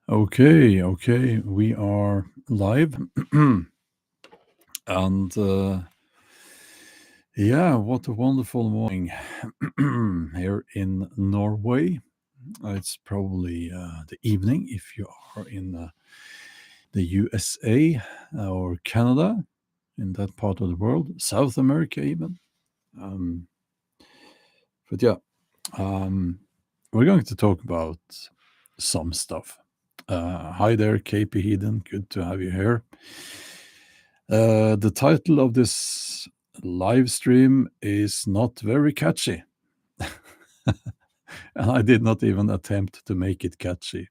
Okay, we are live. And yeah, what a wonderful morning here in Norway. It's probably the evening if you are in the USA or Canada, in that part of the world, South America even. Um, but yeah, um, we're going to talk about some stuff. Hi there, KP Heathen. Good to have you here. The title of this live stream is not very catchy. And I did not even attempt to make it catchy.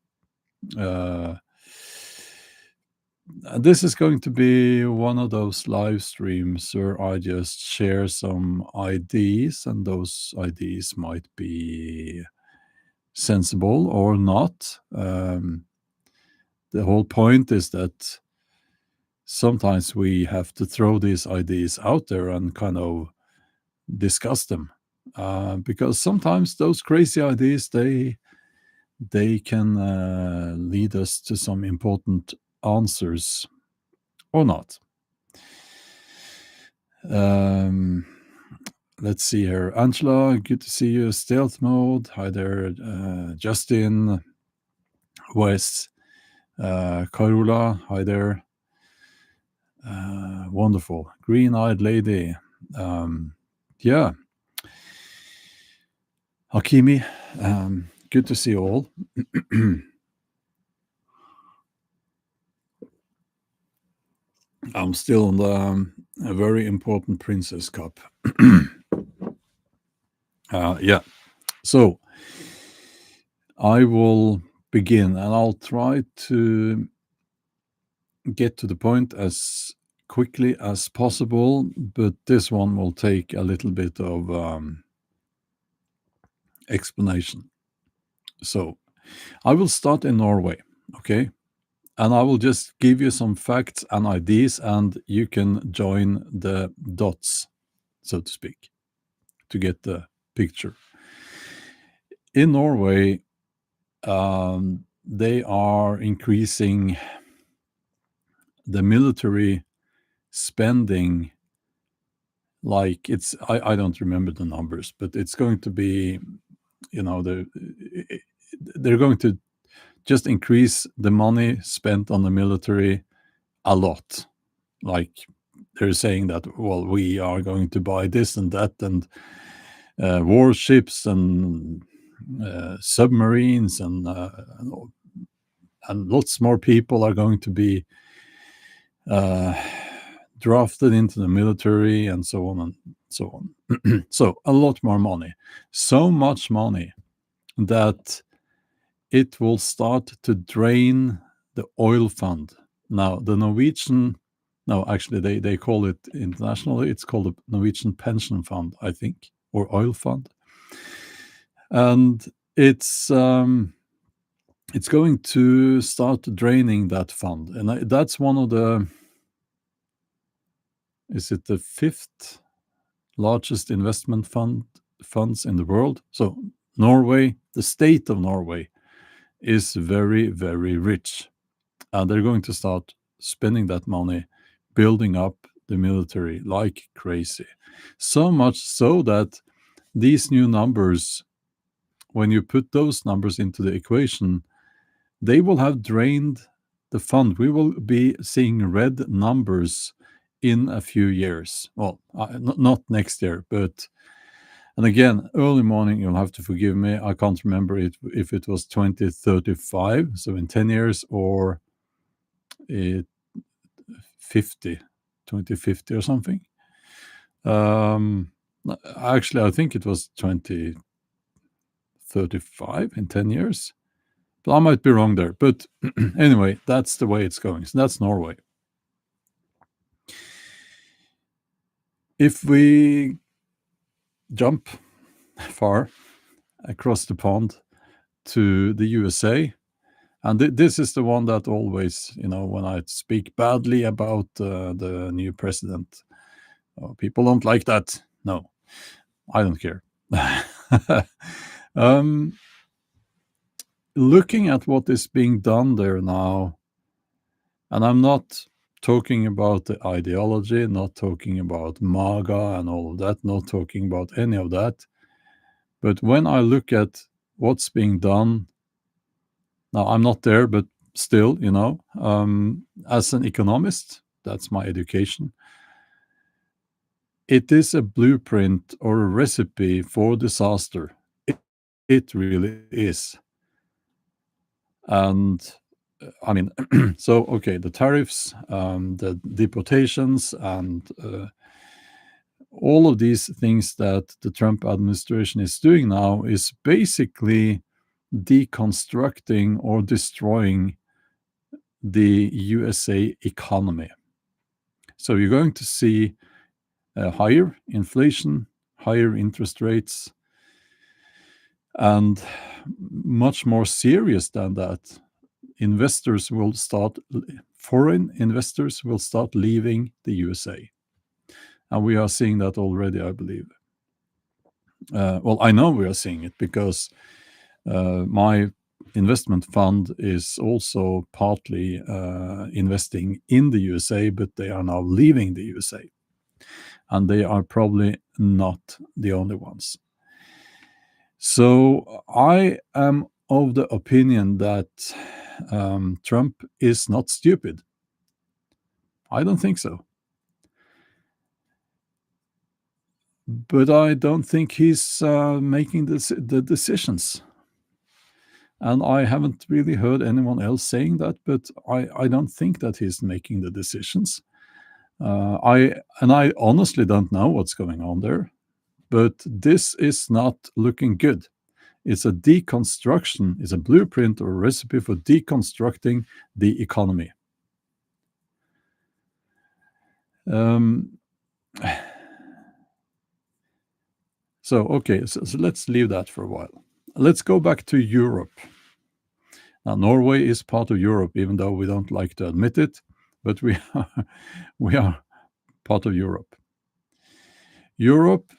This is going to be one of those live streams where I just share some ideas, and those ideas might be sensible or not. The whole point is that sometimes we have to throw these ideas out there and kind of discuss them, because sometimes those crazy ideas they can lead us to some important answers or not. Let's see here. Angela, good to see you. Stealth mode. Hi there. Justin, Wes, Carola. Hi there. Wonderful. Green-eyed lady. Yeah. Hakimi, good to see you all. I'm still on the a very important Princess Cup. Yeah, so I will begin, and I'll try to get to the point as quickly as possible, but this one will take a little bit of explanation. So I will start in Norway, okay? And I will just give you some facts and ideas, and you can join the dots, so to speak, to get the picture. In Norway, they are increasing the military spending. Like I don't remember the numbers, but it's going to be, they're going to just increase the money spent on the military a lot. Like they're saying that, well, we are going to buy this and that, and warships and submarines, and lots more people are going to be drafted into the military, and so on and so on. So a lot more money, so much money that it will start to drain the oil fund. Now, the Norwegian, no, actually, they call it internationally, it's called the Norwegian Pension Fund, I think, or oil fund. And it's going to start draining that fund. And that's one of the, is it the fifth largest investment funds in the world? So Norway, the state of Norway, is very, very rich. And they're going to start spending that money, building up the military like crazy. So much so that these new numbers, when you put those numbers into the equation, they will have drained the fund. We will be seeing red numbers in a few years. Well, not next year, but, and again, early morning, you'll have to forgive me. I can't remember if it was 2035, so in 10 years, or 50, 2050 or something. Actually, I think it was 2035 in 10 years. But I might be wrong there. But anyway, that's the way it's going. So that's Norway. If we jump far across the pond to the USA, and this is the one that always, when I speak badly about the new president, people don't like that. No, I don't care. looking at what is being done there now, and I'm not talking about the ideology, not talking about MAGA and all of that, not talking about any of that. But when I look at what's being done, now I'm not there, but still, as an economist, that's my education. It is a blueprint or a recipe for disaster. It really is. And I mean, so, okay, the tariffs, the deportations, and all of these things that the Trump administration is doing now is basically deconstructing or destroying the USA economy. So you're going to see higher inflation, higher interest rates, and much more serious than that, foreign investors will start leaving the USA. And we are seeing that already, I believe. Well, I know we are seeing it because my investment fund is also partly investing in the USA, but they are now leaving the USA. And they are probably not the only ones. So I am of the opinion that Trump is not stupid. I don't think so. But I don't think he's making the decisions. And I haven't really heard anyone else saying that, but I don't think that he's making the decisions. I honestly don't know what's going on there, but this is not looking good. It's a deconstruction, it's a blueprint or a recipe for deconstructing the economy. Okay, so let's leave that for a while. Let's go back to Europe. Now, Norway is part of Europe, even though we don't like to admit it, but we are part of Europe. Europe,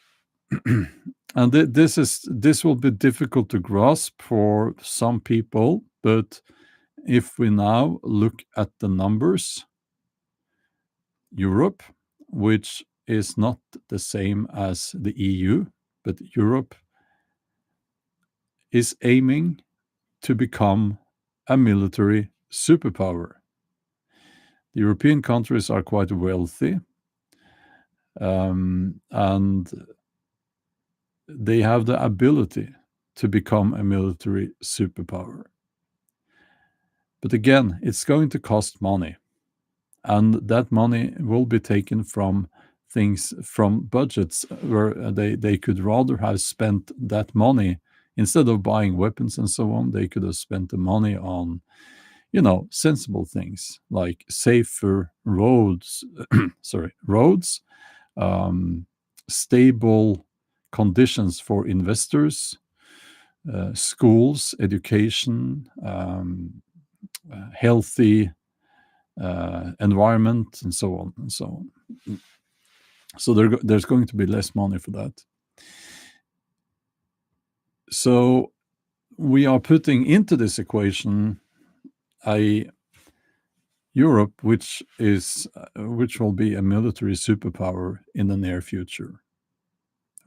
and this will be difficult to grasp for some people, but if we now look at the numbers, Europe, which is not the same as the EU, but Europe is aiming to become a military superpower. The European countries are quite wealthy, and they have the ability to become a military superpower. But again, it's going to cost money, and that money will be taken from budgets where they could rather have spent that money instead of buying weapons and so on. They could have spent the money on sensible things like safer roads, roads, stable conditions for investors, schools, education, healthy environment, and so on and so on. So there's going to be less money for that. So we are putting into this equation a Europe which will be a military superpower in the near future.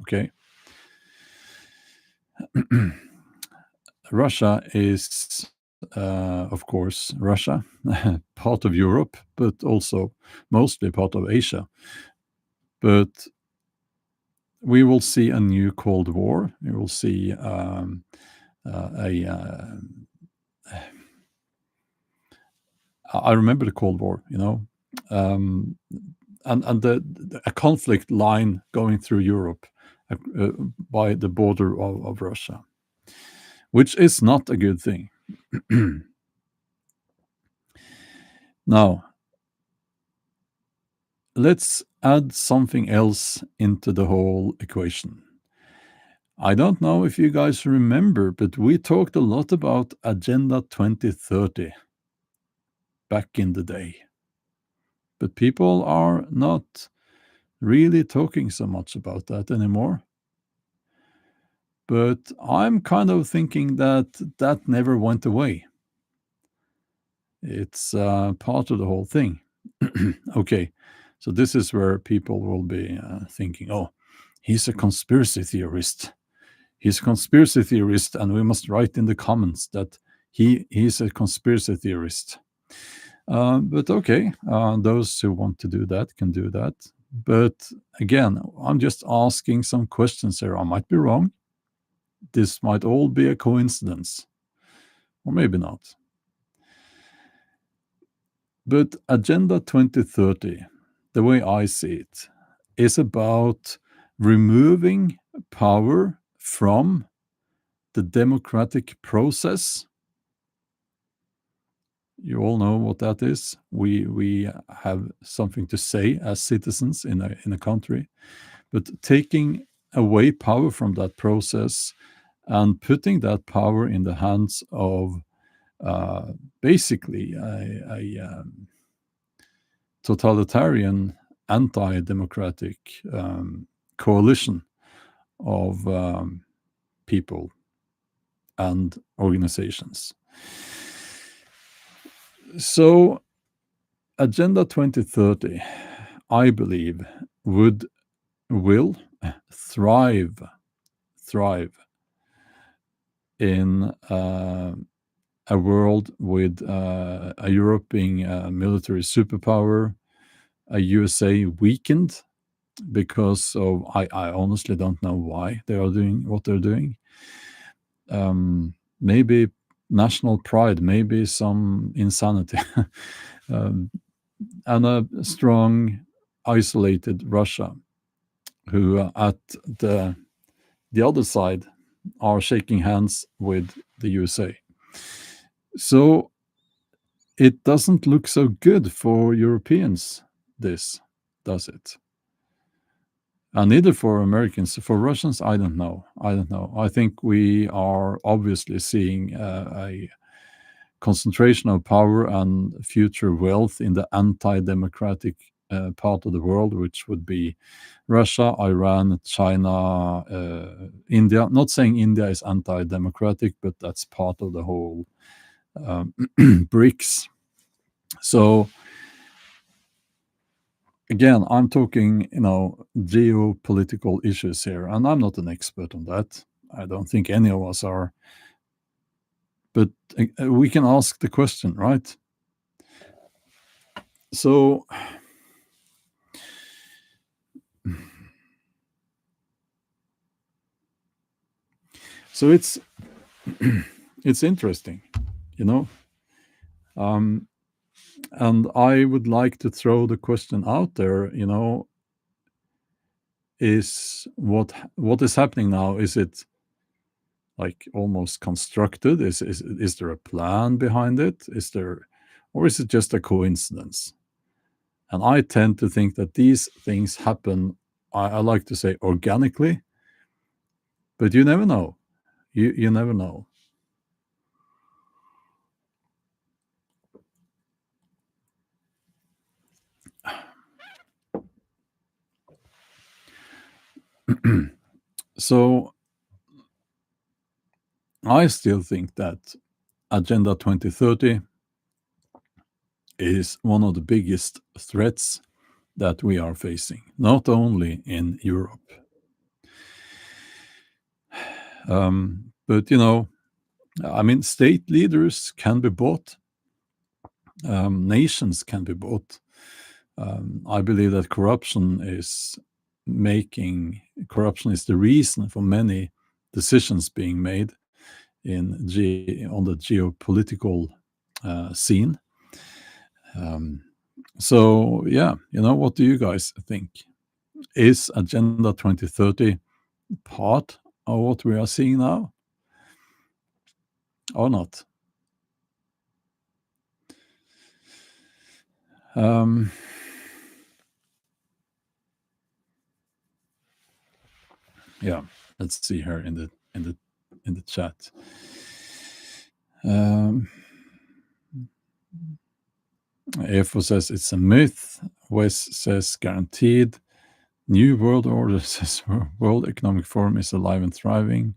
Okay. Russia is, of course, Russia, part of Europe, but also mostly part of Asia. But we will see a new Cold War. We will see I remember the Cold War, and a conflict line going through Europe by the border of Russia, which is not a good thing. Now, let's add something else into the whole equation. I don't know if you guys remember, but we talked a lot about Agenda 2030 back in the day. But people are not really talking so much about that anymore. But I'm kind of thinking that that never went away. It's part of the whole thing. Okay, so this is where people will be thinking, oh, he's a conspiracy theorist. He's a conspiracy theorist, and we must write in the comments that he's a conspiracy theorist. But okay, those who want to do that can do that. But again, I'm just asking some questions here. I might be wrong. This might all be a coincidence, or maybe not. But Agenda 2030, the way I see it, is about removing power from the democratic process. You all know what that is. We have something to say as citizens in a country, but taking away power from that process and putting that power in the hands of basically a totalitarian, anti-democratic coalition of people and organizations. So, Agenda 2030, I believe, will thrive in a world with a Europe being a military superpower, a USA weakened because of I honestly don't know why they are doing what they're doing. Maybe national pride, maybe some insanity, and a strong, isolated Russia, who at the other side are shaking hands with the USA. So it doesn't look so good for Europeans, this, does it? And neither for Americans. For Russians, I don't know. I think we are obviously seeing a concentration of power and future wealth in the anti-democratic part of the world, which would be Russia, Iran, China, India. Not saying India is anti-democratic, but that's part of the whole BRICS. So again, I'm talking, geopolitical issues here, and I'm not an expert on that. I don't think any of us are. But we can ask the question, right? So, it's it's interesting, you know. And I would like to throw the question out there, is what is happening now? Is it like almost constructed? Is there a plan behind it? Or is it just a coincidence? And I tend to think that these things happen, I like to say organically, but you never know. You never know. So I still think that Agenda 2030 is one of the biggest threats that we are facing, not only in Europe. But, state leaders can be bought, nations can be bought. I believe that corruption is the reason for many decisions being made on the geopolitical scene. So yeah, what do you guys think? Is Agenda 2030 part of what we are seeing now, or not? Yeah, let's see here in the chat. Efo says it's a myth. Wes says guaranteed. New World Order says World Economic Forum is alive and thriving.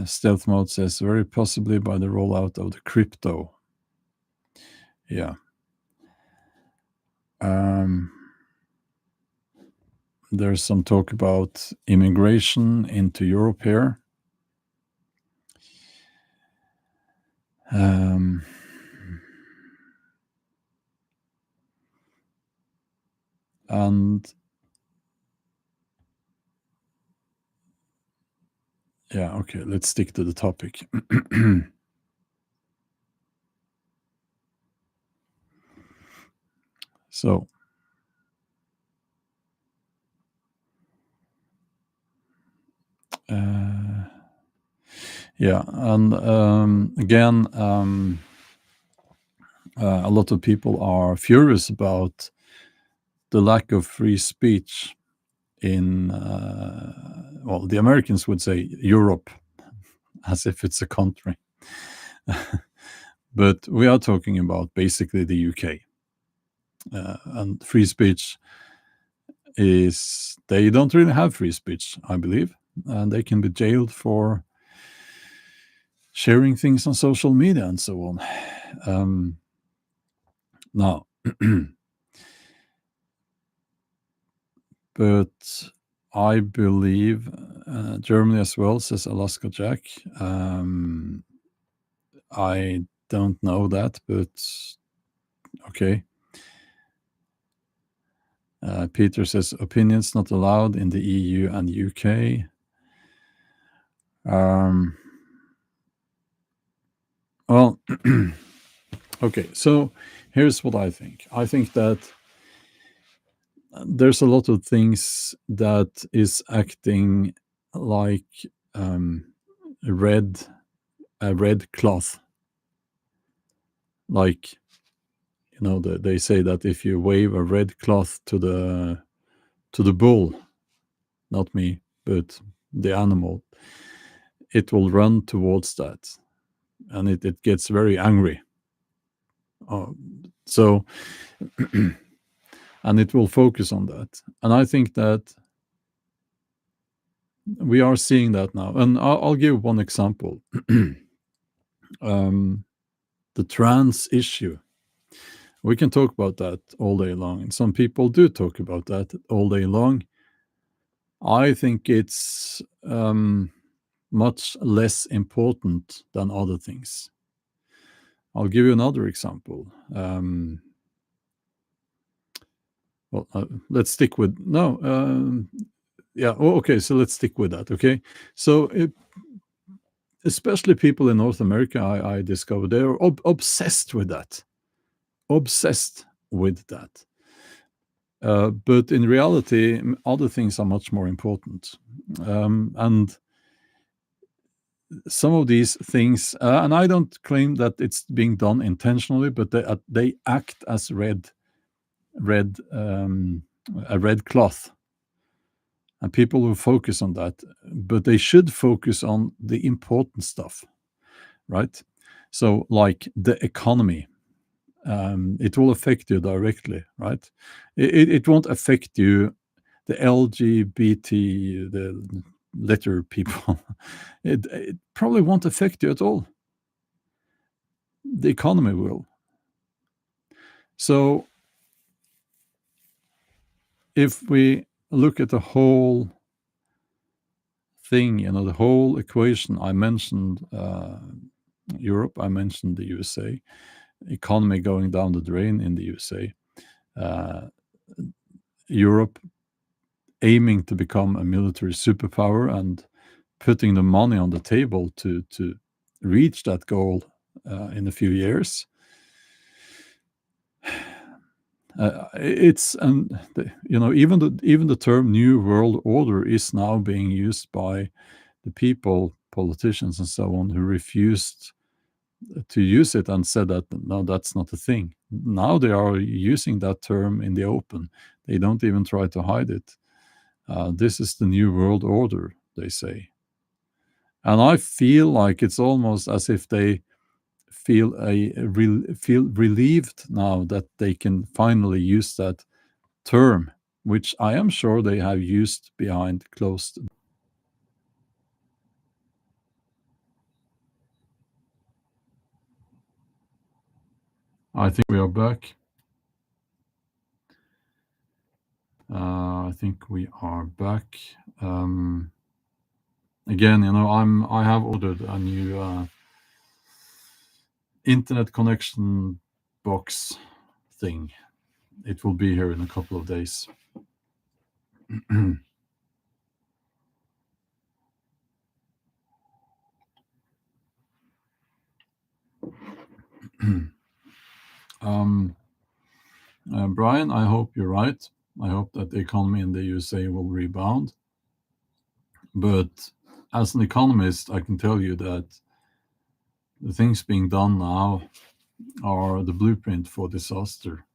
Stealth Mode says very possibly by the rollout of the crypto. Yeah. There's some talk about immigration into Europe here. And yeah, okay, let's stick to the topic. So, yeah, and again, a lot of people are furious about the lack of free speech in, well, the Americans would say Europe, as if it's a country. But we are talking about basically the UK. And free speech is, they don't really have free speech, I believe. And they can be jailed for sharing things on social media and so on. Now, but I believe Germany as well, says Alaska Jack. I don't know that, but okay. Peter says opinions not allowed in the EU and UK. Well, okay, so here's what I think. I think that there's a lot of things that is acting like a red cloth. Like, you know, they say that if you wave a red cloth to the bull, not me, but the animal, it will run towards that, and it gets very angry. So, and it will focus on that. And I think that we are seeing that now. And I'll give one example. The trans issue. We can talk about that all day long, and some people do talk about that all day long. I think it's much less important than other things. I'll give you another example. Let's stick with yeah. Okay, so let's stick with that. Okay, so especially people in North America, I discovered they're obsessed with that. Obsessed with that. But in reality, other things are much more important. And some of these things, and I don't claim that it's being done intentionally, but they act as a red cloth. And people will focus on that, but they should focus on the important stuff, right? So, like the economy, it will affect you directly, right? It won't affect you, the LGBT, the letter people. It probably won't affect you at all. The economy will. So, if we look at the whole thing, you know, the whole equation, I mentioned Europe, I mentioned the USA, economy going down the drain in the USA, Europe aiming to become a military superpower and putting the money on the table to reach that goal in a few years. It's you know, even the term New World Order is now being used by the people, politicians and so on, who refused to use it and said that no, that's not a thing. Now they are using that term in the open. They don't even try to hide it. This is the New World Order, they say. And I feel like it's almost as if they feel relieved now that they can finally use that term, which I am sure they have used behind closed. I think we are back. I think we are back. Again, I have ordered a new internet connection box thing. It will be here in a couple of days. Brian, I hope you're right. I hope that the economy in the USA will rebound. But as an economist, I can tell you that the things being done now are the blueprint for disaster.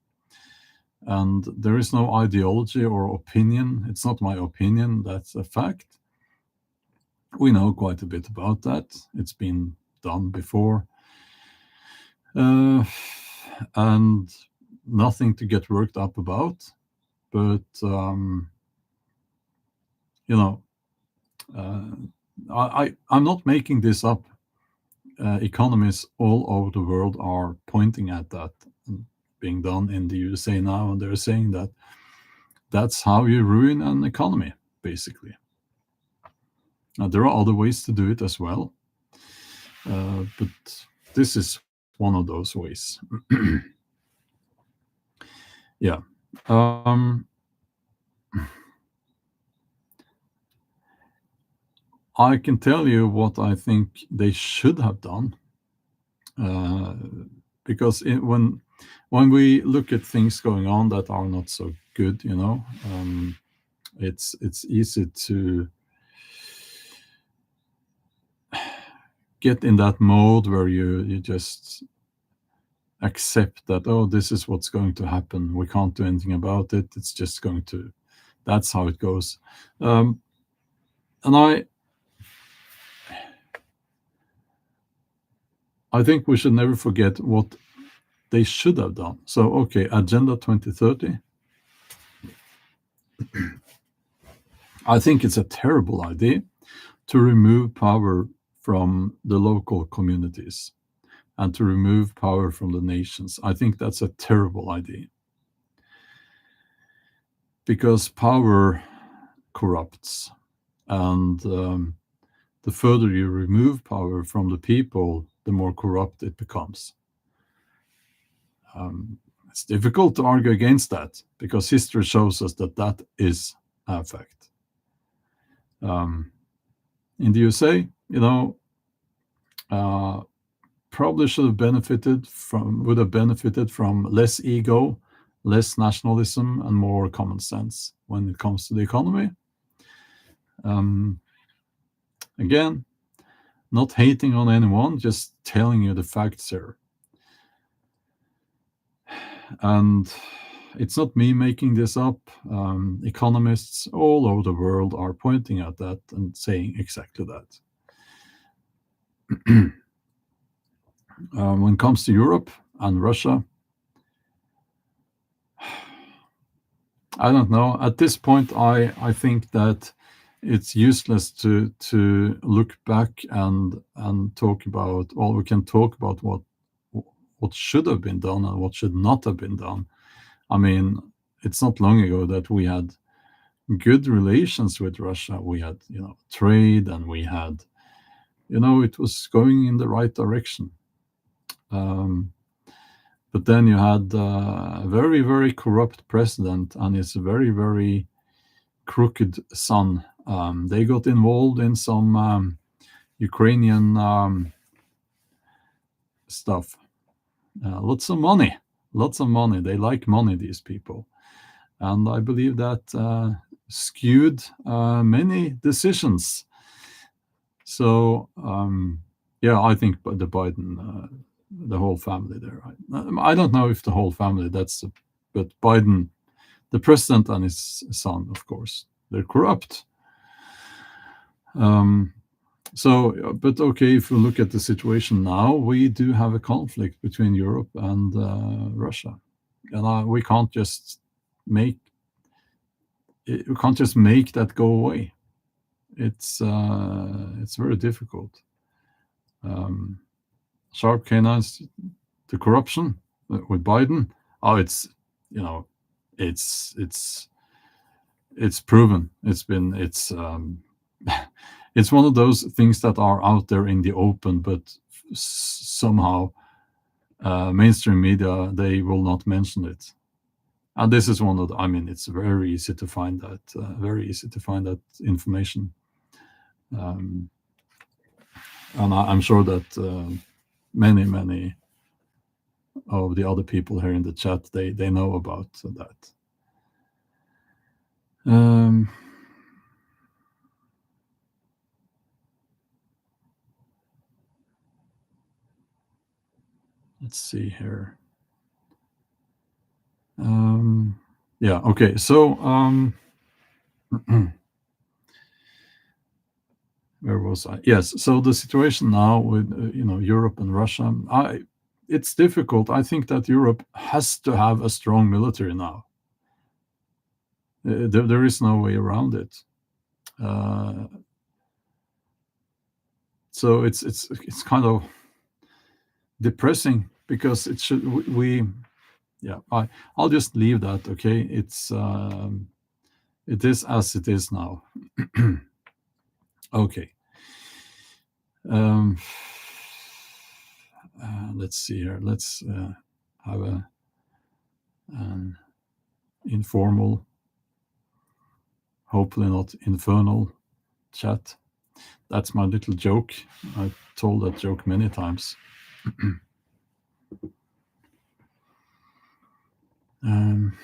And there is no ideology or opinion. It's not my opinion, that's a fact. We know quite a bit about that. It's been done before. And nothing to get worked up about. But, I'm not making this up. Economists all over the world are pointing at that being done in the USA now, and they're saying that that's how you ruin an economy, basically. There are other ways to do it as well, but this is one of those ways. Yeah. I can tell you what I think they should have done, because when we look at things going on that are not so good, it's easy to get in that mode where you just accept that, oh, this is what's going to happen. We can't do anything about it. It's just that's how it goes. And I think we should never forget what they should have done. So, okay, Agenda 2030. I think it's a terrible idea to remove power from the local communities and to remove power from the nations. I think that's a terrible idea, because power corrupts, and the further you remove power from the people, the more corrupt it becomes. It's difficult to argue against that, because history shows us that that is a fact. In the USA, probably would have benefited from less ego, less nationalism, and more common sense when it comes to the economy. Again, not hating on anyone, just telling you the facts here. And it's not me making this up. Economists all over the world are pointing at that and saying exactly that. When it comes to Europe and Russia, I don't know. At this point, I think that it's useless to look back and talk about. Well, we can talk about what should have been done and what should not have been done. I mean, it's not long ago that we had good relations with Russia. We had, trade, and we had, it was going in the right direction. But then you had a very, very corrupt president and his very, very crooked son. They got involved in some Ukrainian stuff. Lots of money. They like money, these people. And I believe that skewed many decisions. So, I think the Biden, the whole family there. I don't know if the whole family, but Biden, the president and his son, of course, they're corrupt. So, but okay, if we look at the situation now, we do have a conflict between Europe and Russia, and we can't just make that go away. It's very difficult. Um, Sharp canines, the corruption with Biden. Oh, it's you know, it's it's proven. It's one of those things that are out there in the open, but somehow mainstream media, they will not mention it. And this is one of the, I mean, it's very easy to find that, information. Um, and I'm sure that many of the other people here in the chat, they know about that. Um, let's see here. Yeah, okay. So, where was I? Yes. So the situation now with Europe and Russia, it's difficult. I think that Europe has to have a strong military now. There is no way around it. Uh, so it's kind of depressing because it should we yeah. I'll just leave that. Okay. It is as it is now. Okay. Um, let's see here. Let's have an informal, hopefully not infernal chat. That's my little joke. I told that joke many times. um,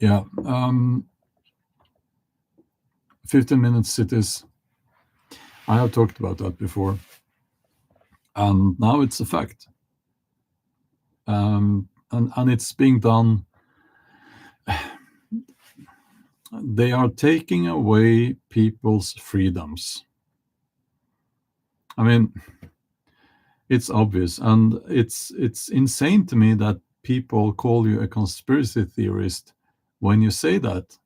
yeah. 15-minute cities. I have talked about that before. And now it's a fact. And it's being done. They are taking away people's freedoms. I mean, it's obvious, and it's insane to me that people call you a conspiracy theorist when you say that.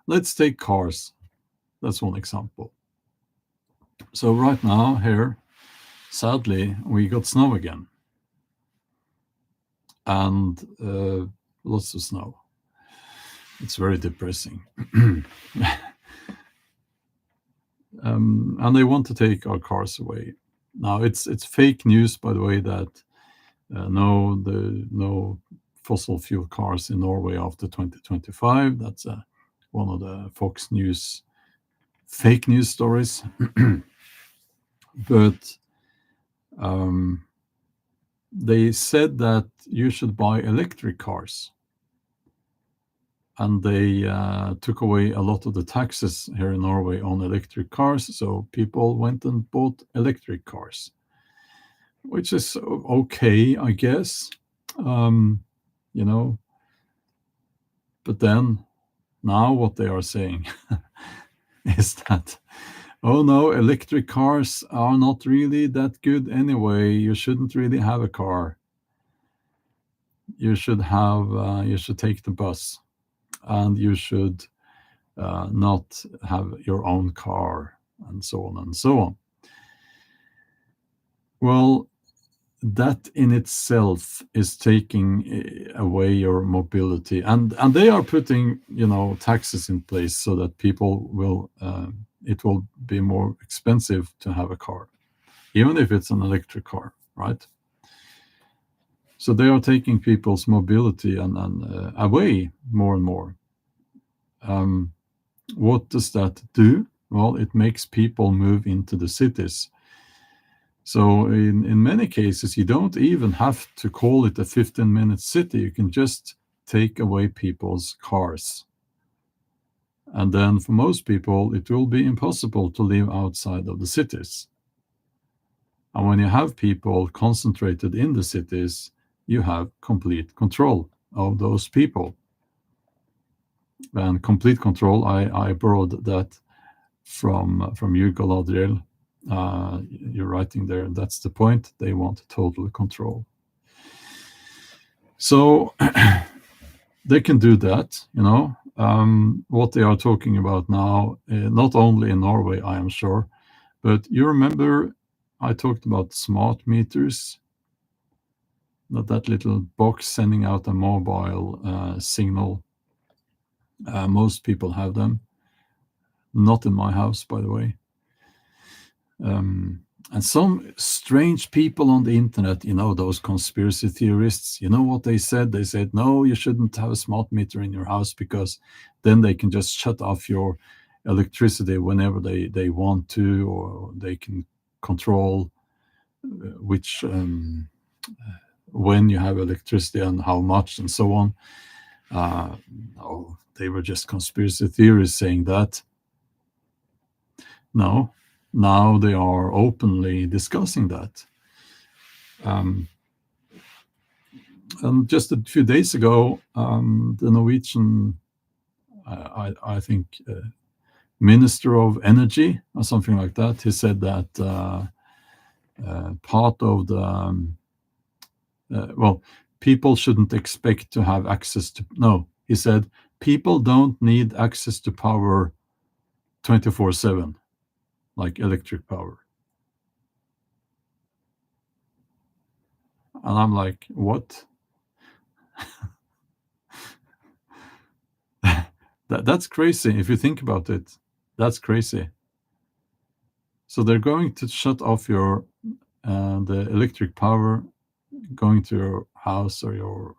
Let's take cars. That's one example. So right now here, sadly, we got snow again, and lots of snow. It's very depressing. And they want to take our cars away. Now it's fake news, by the way, that no fossil fuel cars in Norway after 2025. That's one of the Fox News fake news stories. But they said that you should buy electric cars. And they took away a lot of the taxes here in Norway on electric cars. So people went and bought electric cars, which is okay, I guess. You know, but then now what they are saying is that, oh no, electric cars are not really that good anyway. You shouldn't really have a car. You should take the bus, and you should not have your own car, and so on and so on. Well, that in itself is taking away your mobility, and they are putting taxes in place so that people will it will be more expensive to have a car, even if it's an electric car, right? So they are taking people's mobility and away more and more. What does that do? Well, it makes people move into the cities. So in many cases, you don't even have to call it a 15-minute city. You can just take away people's cars. And then for most people, it will be impossible to live outside of the cities. And when you have people concentrated in the cities, you have complete control of those people. And complete control, I borrowed that from you, Galadriel. You're writing there, that's the point. They want total control. So they can do that, what they are talking about now, not only in Norway, I am sure, but you remember I talked about smart meters, that little box sending out a mobile signal. Most people have them. Not in my house, by the way. And some strange people on the internet, those conspiracy theorists, you know what they said? They said, no, you shouldn't have a smart meter in your house because then they can just shut off your electricity whenever they want to, or they can control which when you have electricity and how much and so on. No, they were just conspiracy theorists saying that. No, now they are openly discussing that. And just a few days ago, the Norwegian, I think, Minister of Energy or something like that, he said that part of the, people shouldn't expect to have access to, no, he said, people don't need access to power 24/7, like electric power. And I'm like, what? That's crazy. If you think about it, that's crazy. So they're going to shut off your the electric power going to your house or your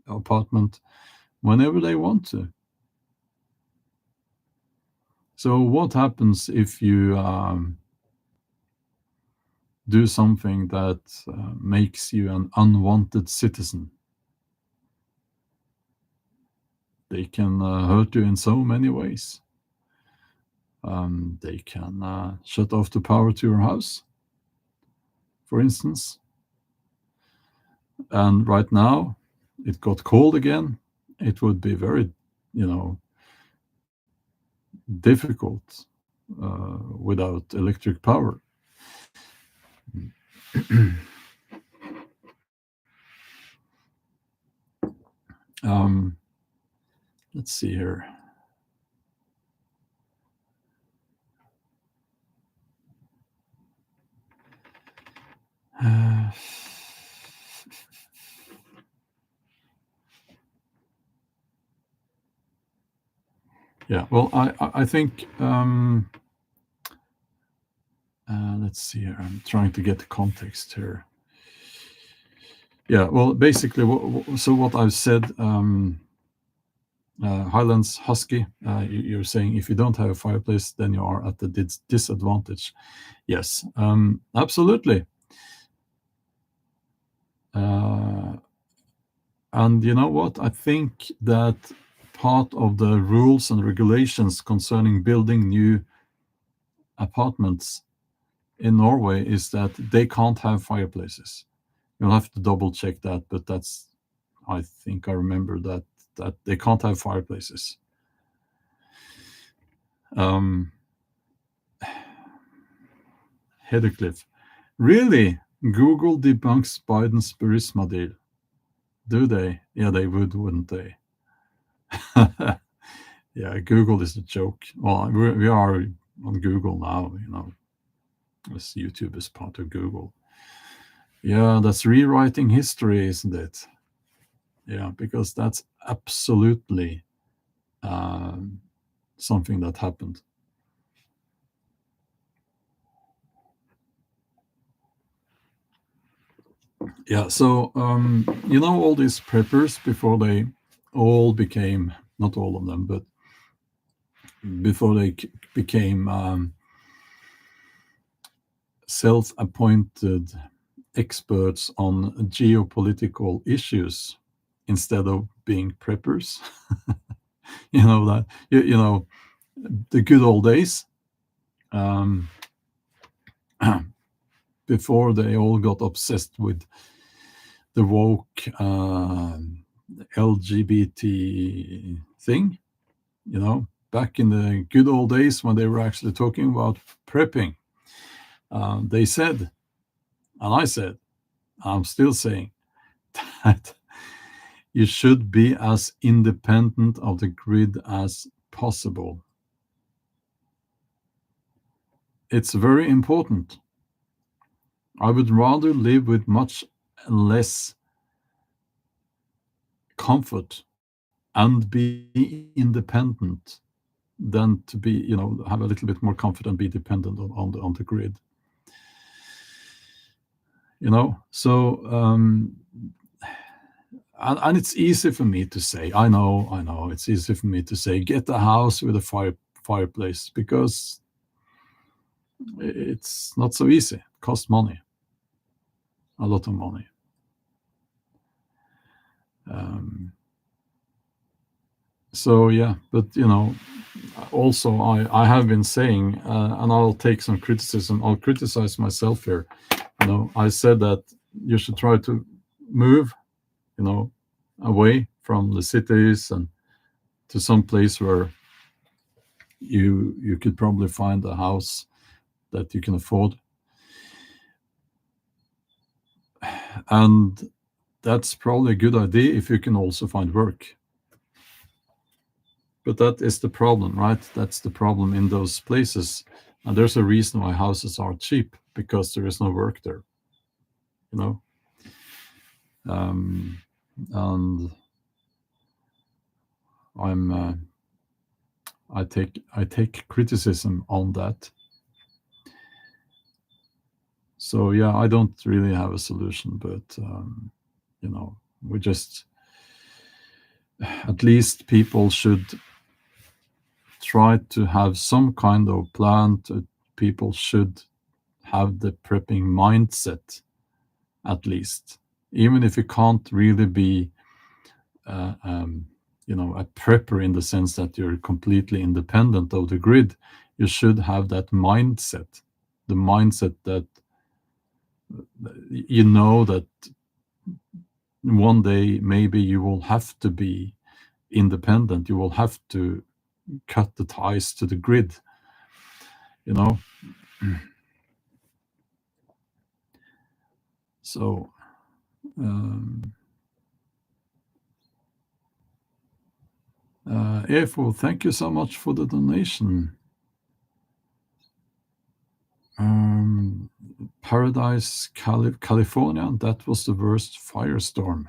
apartment whenever they want to. So what happens if you do something that makes you an unwanted citizen? They can hurt you in so many ways. They can shut off the power to your house, for instance. And right now, it got cold again. It would be very, difficult without electric power. Let's see here. Yeah, well, I think, let's see here. I'm trying to get the context here. Yeah, well, basically, what I've said, Highlands Husky, you're saying if you don't have a fireplace, then you are at a disadvantage. Yes, absolutely. And you know what? I think that part of the rules and regulations concerning building new apartments in Norway is that they can't have fireplaces. You'll have to double check that, but I think I remember that they can't have fireplaces. Heathercliff, really? Google debunks Biden's Burisma deal. Do they? Yeah, they would, wouldn't they? Yeah, Google is a joke. Well, we are on Google now, as YouTube is part of Google. Yeah, that's rewriting history, isn't it? Yeah, because that's absolutely something that happened. Yeah, so all these preppers, before they all became, not all of them, but before they became self-appointed experts on geopolitical issues instead of being preppers. That the good old days, before they all got obsessed with the woke LGBT thing, back in the good old days when they were actually talking about prepping. They said, and I said, I'm still saying, that you should be as independent of the grid as possible. It's very important. I would rather live with much less comfort and be independent than to be, have a little bit more comfort and be dependent on the grid. So and it's easy for me to say. I know it's easy for me to say, get a house with a fireplace, because it's not so easy. It costs money, a lot of money. So yeah, but also I have been saying, and I'll take some criticism. I'll criticize myself here. I said that you should try to move, away from the cities and to some place where you could probably find a house that you can afford. And that's probably a good idea if you can also find work. But that is the problem, right? That's the problem in those places. And there's a reason why houses are cheap, because there is no work there, and I take criticism on that. So yeah, I don't really have a solution, but we just, at least people should try to have some kind of plan. People should have the prepping mindset, at least, even if you can't really be a prepper in the sense that you're completely independent of the grid. You should have that mindset, the mindset that that one day maybe you will have to be independent. You will have to cut the ties to the grid, So Efo, thank you so much for the donation. Paradise, California, that was the worst firestorm.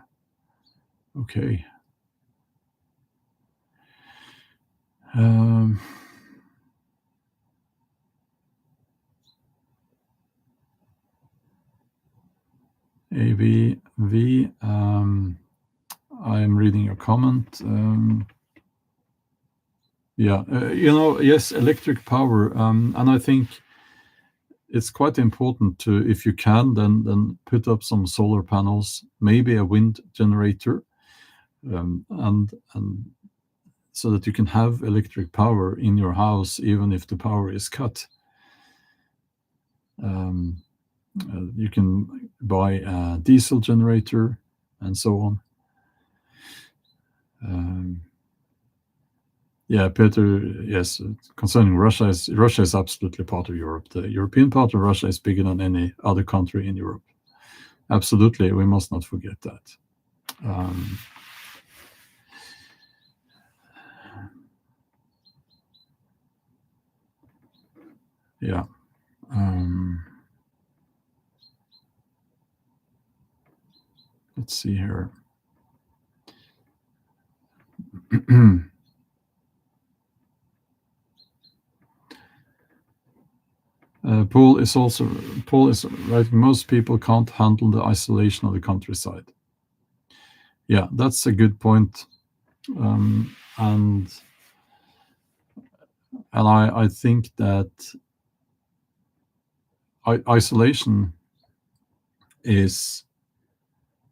Okay. AVV, I'm reading your comment. Yes, electric power, and I think it's quite important to, if you can, then put up some solar panels, maybe a wind generator, and so that you can have electric power in your house even if the power is cut. You can buy a diesel generator and so on. Yeah, Peter, yes, concerning Russia is absolutely part of Europe. The European part of Russia is bigger than any other country in Europe. Absolutely, we must not forget that. Yeah. Let's see here. Paul is writing, most people can't handle the isolation of the countryside. Yeah, that's a good point. And I think that isolation is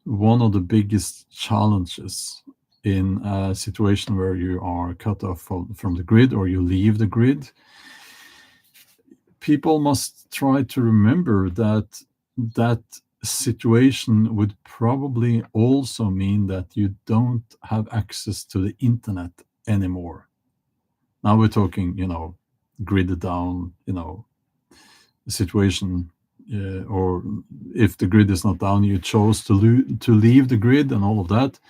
one of the biggest challenges in a situation where you are cut off from the grid, or you leave the grid. People must try to remember that that situation would probably also mean that you don't have access to the internet anymore. Now we're talking, gridded down, situation, or if the grid is not down, you chose to leave the grid and all of that,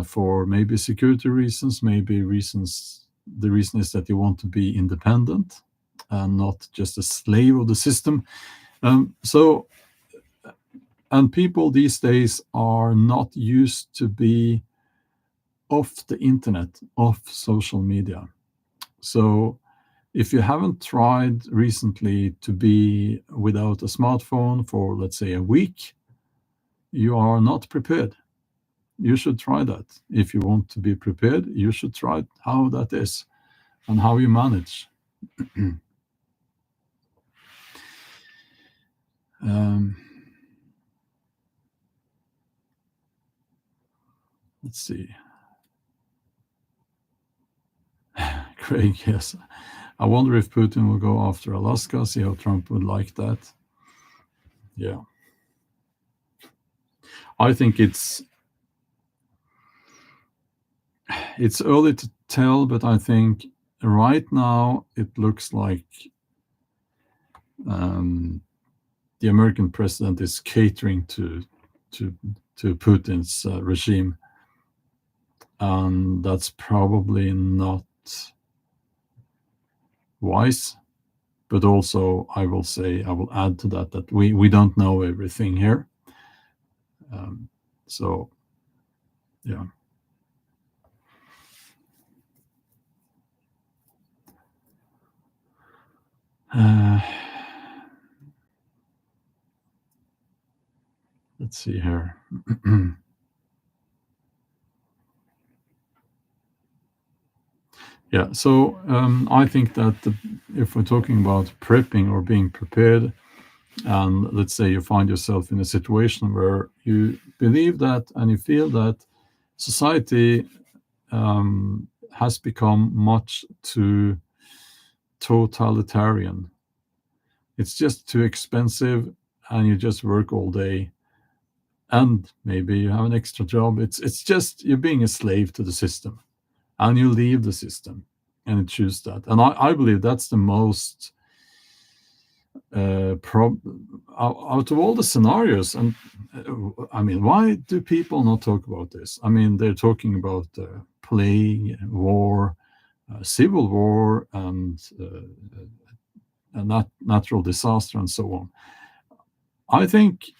for maybe security reasons, maybe reasons. The reason is that you want to be independent and not just a slave of the system. So, and people these days are not used to be off the internet, off social media. So if you haven't tried recently to be without a smartphone for, let's say, a week, you are not prepared. You should try that. If you want to be prepared, you should try how that is and how you manage. Let's see. Craig, yes. I wonder if Putin will go after Alaska, see how Trump would like that. Yeah. I think it's early to tell, but I think right now it looks like the American president is catering to Putin's regime, and that's probably not wise. But also, I will add to that we don't know everything here. So, yeah. Let's see here. Yeah, so I think that if we're talking about prepping or being prepared, and let's say you find yourself in a situation where you believe that and you feel that society has become much too totalitarian. It's just too expensive, and you just work all day, and maybe you have an extra job. It's just you're being a slave to the system, and you leave the system, and you choose that. And I believe that's the most out of all the scenarios. And I mean, why do people not talk about this? I mean, they're talking about plague, war, civil war, and natural disaster, and so on. I think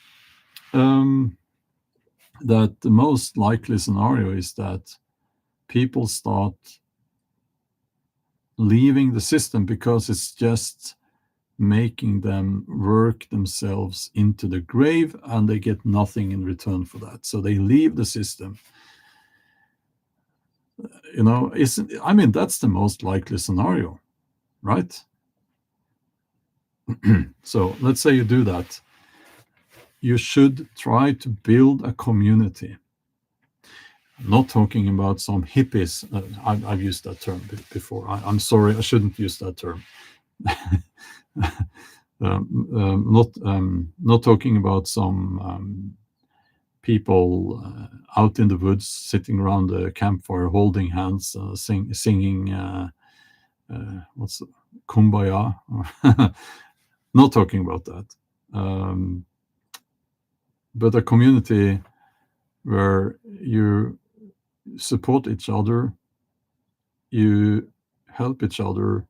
that the most likely scenario is that people start leaving the system because it's just making them work themselves into the grave, and they get nothing in return for that. So they leave the system. I mean, that's the most likely scenario, right? So let's say you do that. You should try to build a community. I'm not talking about some hippies. I've used that term before. I'm sorry, I shouldn't use that term. Not talking about some people out in the woods sitting around a campfire holding hands, singing what's kumbaya. Not talking about that, but a community where you support each other, you help each other,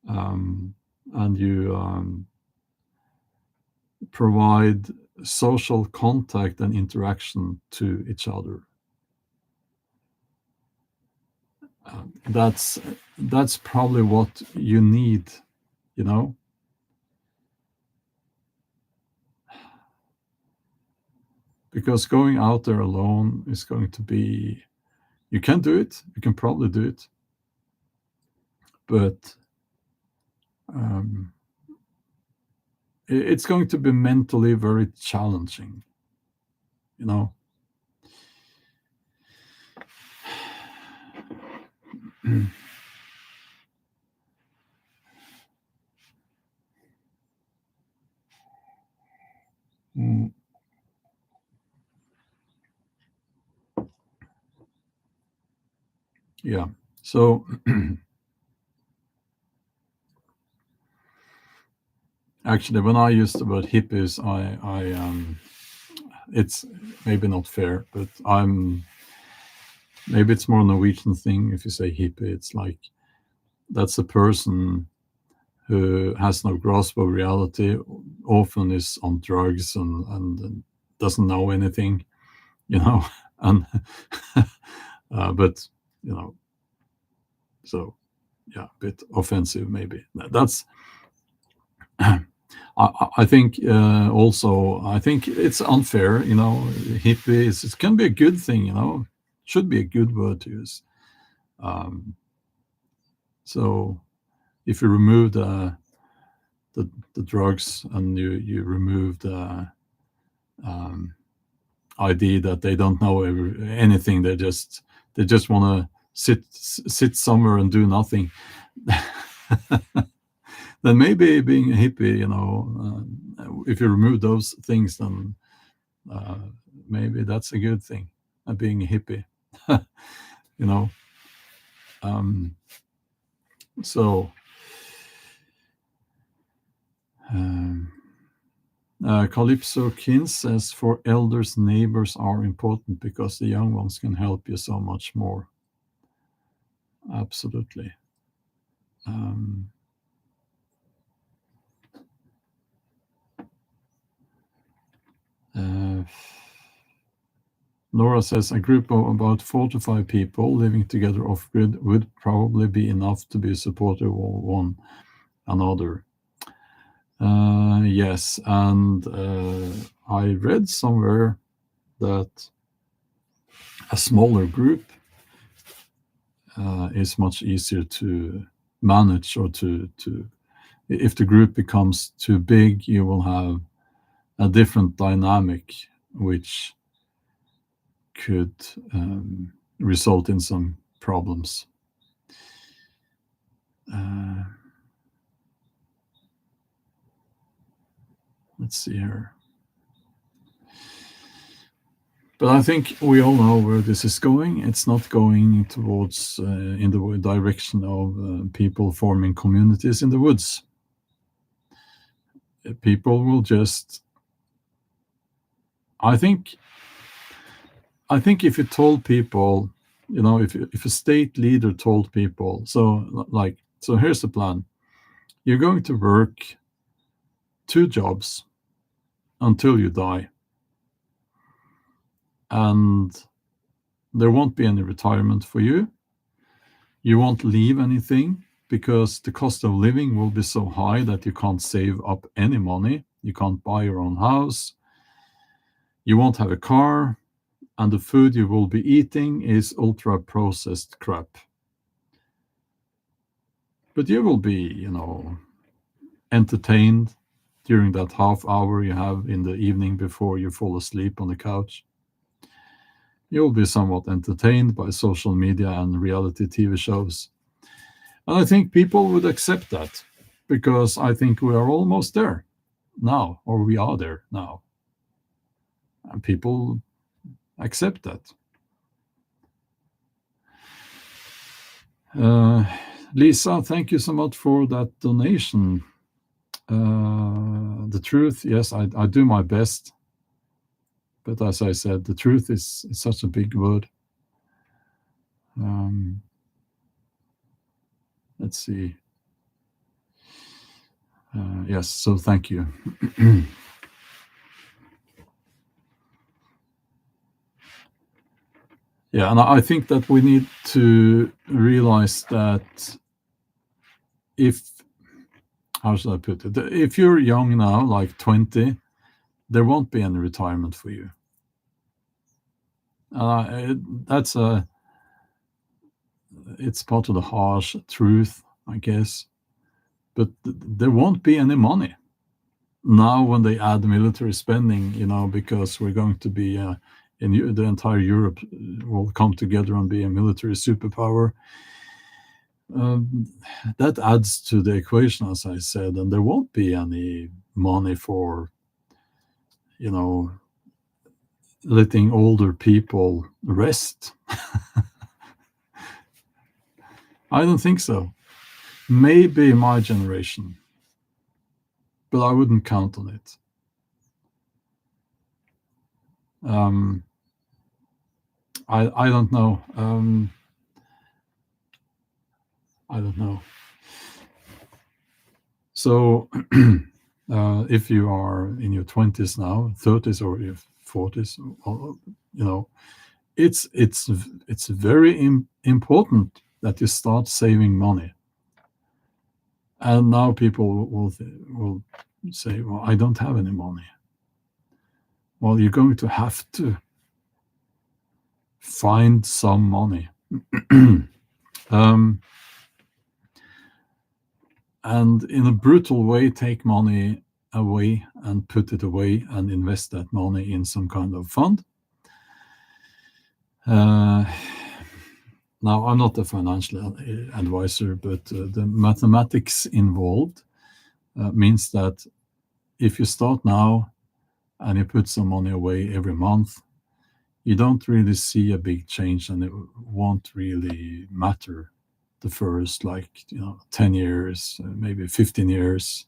and you provide social contact and interaction to each other. That's probably what you need, you know. Because going out there alone is going to be, you can do it, you can probably do it, but it's going to be mentally very challenging, you know. Mm, yeah. So actually, when I use the word hippies, it's maybe not fair, but maybe it's more Norwegian thing. If you say hippie, it's like that's a person who has no grasp of reality, often is on drugs and doesn't know anything, you know, and but you know, so yeah, a bit offensive maybe. That's I think also I think it's unfair, you know. Hippies, it can be a good thing, you know, should be a good word to use. Um, so if you remove the drugs and you remove the um, idea that they don't know anything, they just want to sit somewhere and do nothing, then maybe being a hippie, you know, if you remove those things, then uh, maybe that's a good thing, being a hippie, you know. Um, so um, Calypso Kin says, for elders, neighbors are important because the young ones can help you so much more. Absolutely. Um, uh, Laura says, a group of about 4 to 5 people living together off grid would probably be enough to be supportive of one another. Yes, and I read somewhere that a smaller group is much easier to manage, or to if the group becomes too big, you will have a different dynamic, which could result in some problems. Uh, let's see here. But I think we all know where this is going. It's not going towards in the direction of people forming communities in the woods. People will just. I think. I think if you told people, you know, if a state leader told people, so here's the plan: you're going to work 2 jobs until you die, and there won't be any retirement for you. You won't leave anything because the cost of living will be so high that you can't save up any money. You can't buy your own house. You won't have a car. And the food you will be eating is ultra processed crap. But you will be, you know, entertained during that half hour you have in the evening before you fall asleep on the couch. You'll be somewhat entertained by social media and reality TV shows. And I think people would accept that because I think we are almost there now, or we are there now. And people accept that. Uh, Lisa, thank you so much for that donation. The truth, yes, I do my best. But as I said, the truth is such a big word. Um, let's see. Yes, so thank you. Yeah, and I think that we need to realize that if, how should I put it? If you're young now, like 20, there won't be any retirement for you. That's it's part of the harsh truth, I guess. But there won't be any money now when they add military spending, you know, because we're going to be in the entire Europe will come together and be a military superpower. Um, that adds to the equation, as I said, and there won't be any money for, you know, letting older people rest. I don't think so. Maybe my generation, but I wouldn't count on it. I don't know. I don't know. So, if you are in your 20s now, 30s, or your 40s, you know, it's very important that you start saving money. And now people will say, "Well, I don't have any money." Well, you're going to have to find some money. um, and in a brutal way, take money away and put it away and invest that money in some kind of fund. Now, I'm not a financial advisor, but the mathematics involved means that if you start now and you put some money away every month, you don't really see a big change, and it won't really matter the first, 10 years, maybe 15 years.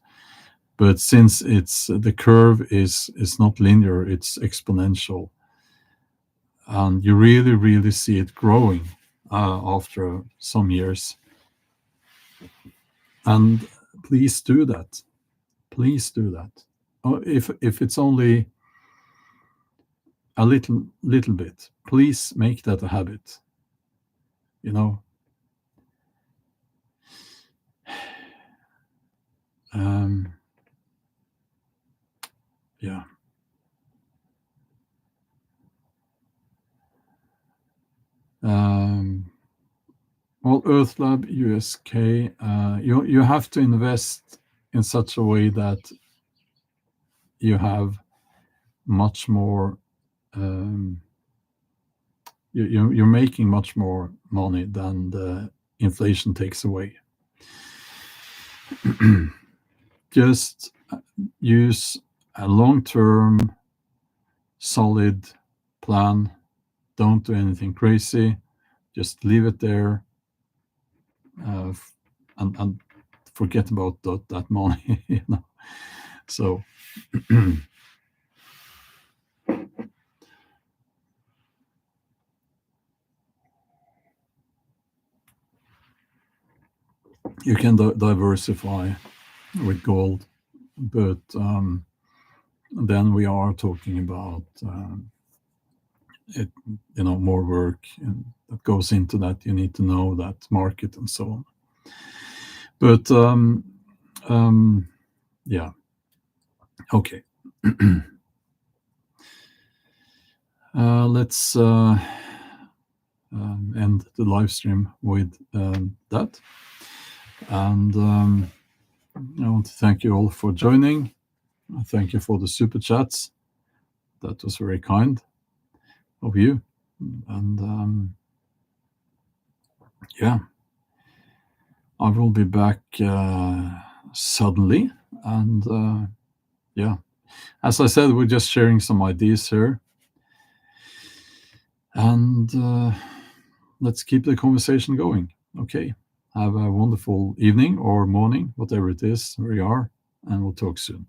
But since the curve is not linear, it's exponential, and you really, really see it growing after some years. And please do that. Please do that. If it's only a little bit, please make that a habit. You know, yeah. Well, EarthLab USK, you have to invest in such a way that you have much more. You're making much more money than the inflation takes away. Just use a long-term, solid plan. Don't do anything crazy. Just leave it there, and forget about that money. So. You can diversify with gold, but then we are talking about it, more work that goes into that. You need to know that market and so on. But yeah, okay. Let's end the live stream with that. And I want to thank you all for joining. Thank you for the super chats. That was very kind of you. And yeah, I will be back suddenly. And yeah, as I said, we're just sharing some ideas here. And let's keep the conversation going. Okay. Have a wonderful evening or morning, whatever it is where you are, and we'll talk soon.